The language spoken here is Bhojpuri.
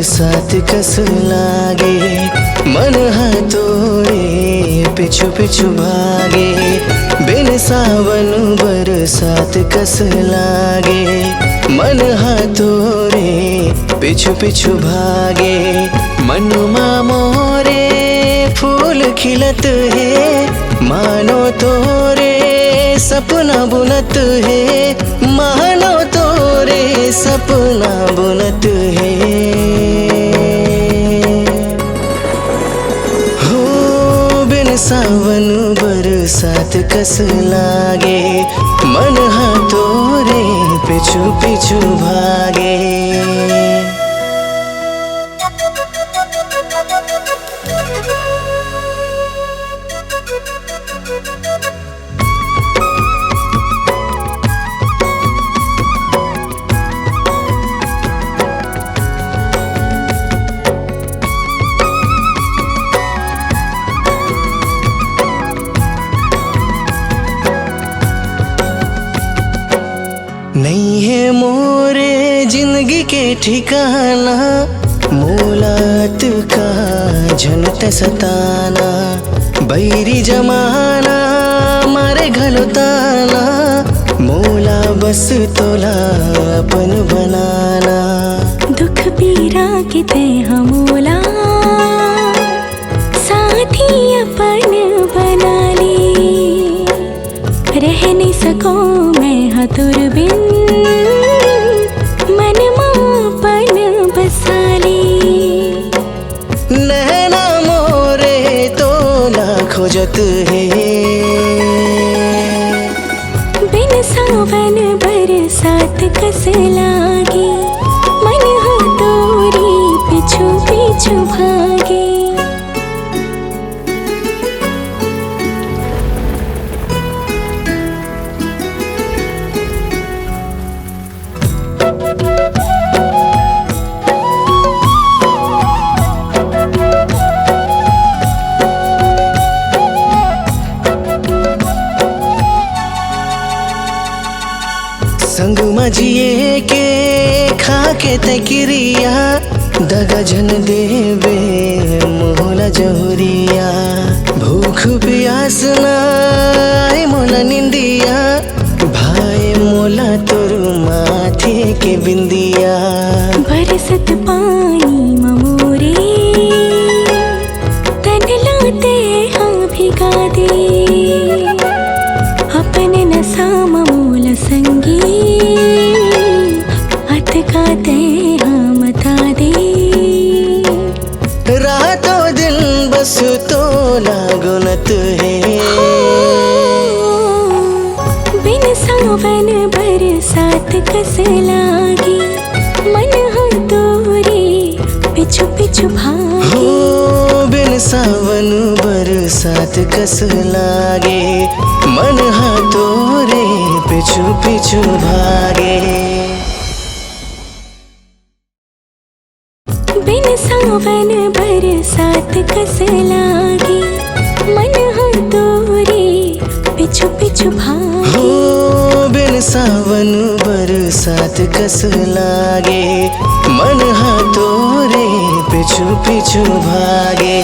बरसात कस लागे, मन हाथोरे पिछु पिछु भागे। बिन सावन बरसात कस लागे, मन हाथोरे पिछु पिछु भागे। मनुमा मोरे फूल खिलत है, मानो तोरे सपना बुनत है, मानो तोरे सपना बुनत है। हो बिन सावन बरसात कस लागे, मन हाथोरे पिछु पिछु भागे। नहीं है मोरे जिंदगी के ठिकाना, मोलात का झनत सताना। बैरी जमाना मारे घलोताना, मोला बस तोला अपन बनाना। दुख पीरा के ते हमोला साथी अपन बना ली। रह नहीं सको मैं हतुर बिन, मन मापन बसाली। नैना मोरे तोला खोजत है, बिन सावन बरसात कस लागे, मन हाथोरी पिछु पिछु भागे। संग मजिए के खाके तकिरिया, दगा जन देवे मोला जहुरिया। भूख प्यास नाई मोला निंदिया, भाई मोला तोर माथे के बिंदिया। बरसत पानी ममोरे तन लाते हाँ भिगा दे। अपने नशा ममोला संगी अत गाते हाँ मता दे। रातों दिन बस तोला गुनत है, बिन सावन बरसात कस लागे, मन हाथोरे पिछु पिछु भागे। हो बिन सावन बरसात कस लागे, मन हाथोरे पिछु पिछु भागे। बिन सावन बरसात कस लागे, मन हाथोरे पिछु पिछु भागे। हो बिन सावन बरसात कस लागे, मन हाथोरे पिछु पिछु भागे।